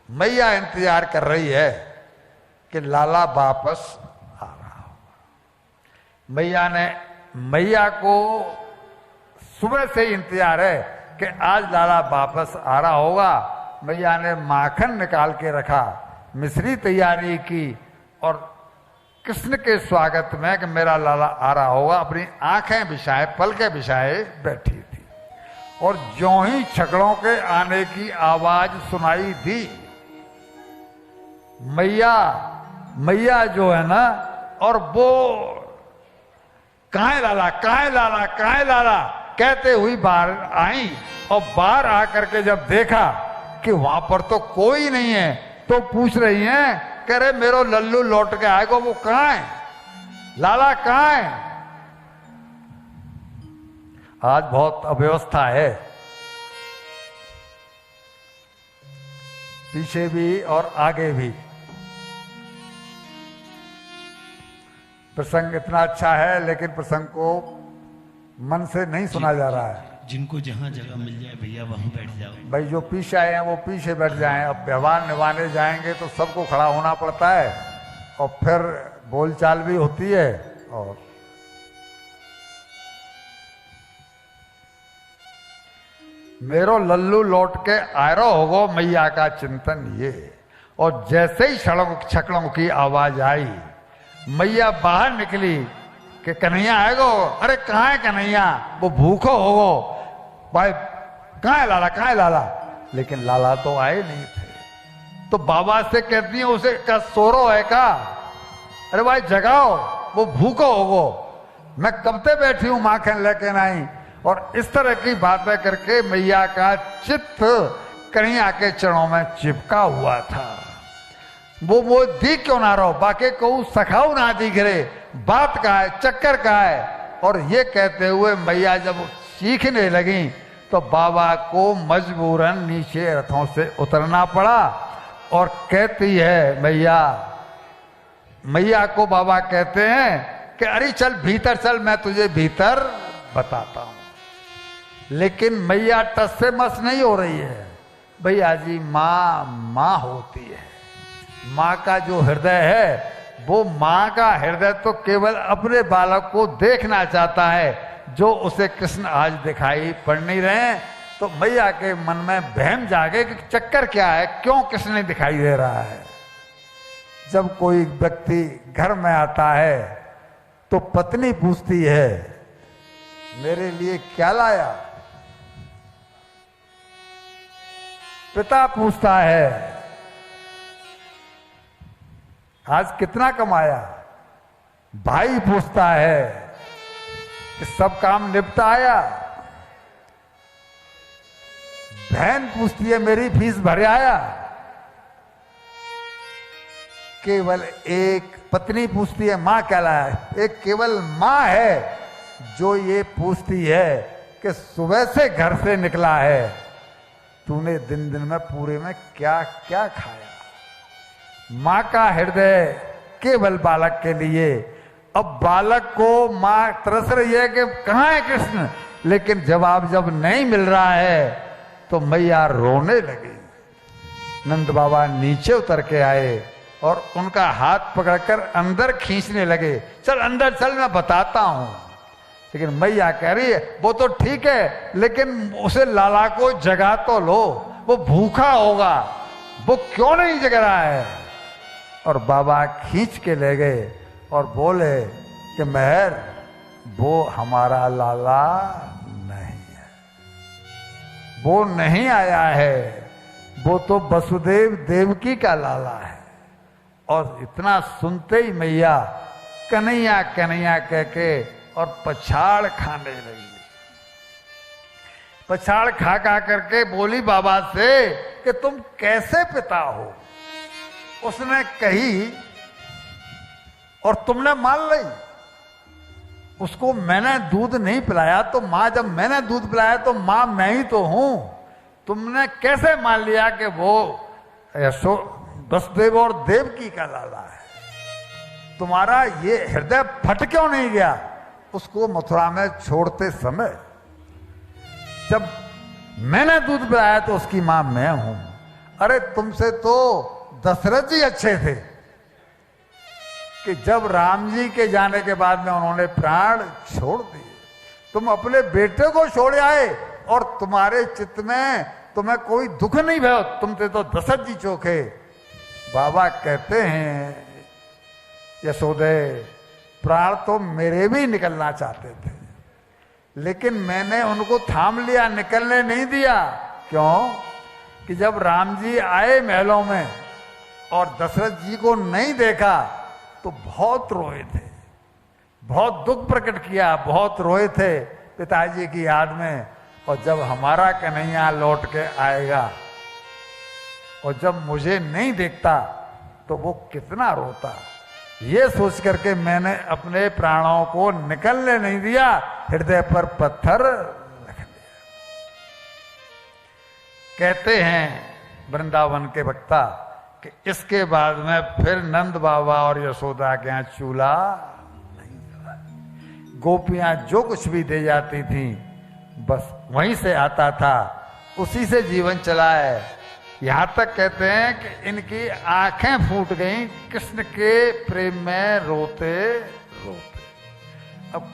मैया इंतजार कर रही है कि लाला वापस आ रहा हो। मैया को सुबह से ही इंतजार है कि आज लाला वापस आ रहा होगा। मैया ने माखन निकाल के रखा, मिश्री तैयारी की और कृष्ण के स्वागत में कि मेरा लाला आ रहा होगा अपनी आंखें बिछाए, पलकें बिछाए बैठी थी। और ज्यों ही छकड़ों के आने की आवाज सुनाई दी, मैया जो है ना, और वो कहाँ लाला, कहाँ लाला, कहाँ लाला कहते हुई बाहर आई। और बाहर आकर के जब देखा कि वहां पर तो कोई नहीं है, तो पूछ रही हैं, कह रहे मेरो लल्लू लौट के आएगा, वो कहाँ है, लाला कहाँ है। आज बहुत अव्यवस्था है, पीछे भी और आगे भी। प्रसंग इतना अच्छा है लेकिन प्रसंग को मन से नहीं सुना जा रहा है। जिनको जहां जगह मिल जाए भैया वहां बैठ जाओ। भाई जो पीछे आए हैं वो पीछे बैठ जाएं। अब व्यवहार निभाने जाएंगे तो सबको खड़ा होना पड़ता है और फिर बोलचाल भी होती है। और मेरो लल्लू लौट के आयरो होगो, मैया का चिंतन ये। और जैसे ही छकड़ों की आवाज आई, मैया बाहर निकली कि कन्हैया आएगो। अरे कहाँ है कन्हैया, वो भूखो होगो भाई, कहाँ है लाला, कहाँ है लाला। लेकिन लाला तो आए नहीं थे। तो बाबा से कहती है उसे का सोरो है का, अरे भाई जगाओ, वो भूखो होगो, मैं कब से बैठी हूं माखन लेके नहीं। और इस तरह की बातें करके मैया का चित्त कन्हैया के चरणों में चिपका हुआ था। वो दिख क्यों ना रहो, बाकी को सखाऊ ना दिख रहे, बात का है, चक्कर का है। और ये कहते हुए मैया जब सीखने लगी तो बाबा को मजबूरन नीचे रथों से उतरना पड़ा। और कहती है मैया को बाबा कहते हैं कि अरे चल भीतर चल, मैं तुझे भीतर बताता हूं। लेकिन मैया टस से मस नहीं हो रही है। भैया जी माँ होती है, माँ का जो हृदय है वो माँ का हृदय तो केवल अपने बालक को देखना चाहता है, जो उसे कृष्ण आज दिखाई पड़ नहीं रहे। तो मैया के मन में बहम जागे कि चक्कर क्या है, क्यों कृष्ण नहीं दिखाई दे रहा है। जब कोई व्यक्ति घर में आता है तो पत्नी पूछती है मेरे लिए क्या लाया, पिता पूछता है आज कितना कमाया, भाई पूछता है कि सब काम निपटा आया, बहन पूछती है मेरी फीस भरे आया। केवल एक पत्नी पूछती है मां क्या लाया। एक केवल मां है जो ये पूछती है कि सुबह से घर से निकला है, तूने दिन में पूरे में क्या क्या खाया। माँ का हृदय केवल बालक के लिए। अब बालक को माँ तरस रही है कि कहाँ है कृष्ण, लेकिन जवाब जब नहीं मिल रहा है तो मैया रोने लगी। नंद बाबा नीचे उतर के आए और उनका हाथ पकड़कर अंदर खींचने लगे, चल अंदर चल, मैं बताता हूं। लेकिन मैया कह रही है वो तो ठीक है, लेकिन उसे लाला को जगा तो लो, वो भूखा होगा, वो क्यों नहीं जग रहा है। और बाबा खींच के ले गए और बोले कि मेहर वो हमारा लाला नहीं है, वो नहीं आया है, वो तो वसुदेव देवकी का लाला है। और इतना सुनते ही मैया कन्हैया कन्हैया कह के और पछाड़ खाने लगी। पछाड़ खा करके बोली बाबा से कि तुम कैसे पिता हो। उसने कही और तुमने मान ली। उसको मैंने दूध नहीं पिलाया तो माँ, जब मैंने दूध पिलाया तो माँ मैं ही तो हूं। तुमने कैसे मान लिया कि वो वसुदेव और देवकी का लाला है। तुम्हारा ये हृदय फट क्यों नहीं गया उसको मथुरा में छोड़ते समय। जब मैंने दूध पिलाया तो उसकी मां मैं हूं, अरे तुमसे तो दशरथ जी अच्छे थे कि जब राम जी के जाने के बाद में उन्होंने प्राण छोड़ दिए, तुम अपने बेटे को छोड़ आए और तुम्हारे चित्त में तुम्हें कोई दुख नहीं भयो, तुमसे तो दशरथ जी चोखे। बाबा कहते हैं यशोदे, प्राण तो मेरे भी निकलना चाहते थे, लेकिन मैंने उनको थाम लिया, निकलने नहीं दिया। क्यों? कि जब राम जी आए महलों में और दशरथ जी को नहीं देखा तो बहुत रोए थे, बहुत दुख प्रकट किया, बहुत रोए थे पिताजी की याद में। और जब हमारा कन्हैया लौट के आएगा और जब मुझे नहीं देखता तो वो कितना रोता, ये सोच करके मैंने अपने प्राणों को निकलने नहीं दिया, हृदय पर पत्थर रख दिया। कहते हैं वृंदावन के वक्ता कि इसके बाद में फिर नंद बाबा और यशोदा के यहाँ चूल्हा नहीं जला। गोपियां जो कुछ भी दे जाती थी बस वहीं से आता था, उसी से जीवन चला है। यहां तक कहते हैं कि इनकी आंखें फूट गईं कृष्ण के प्रेम में रोते रोते। अब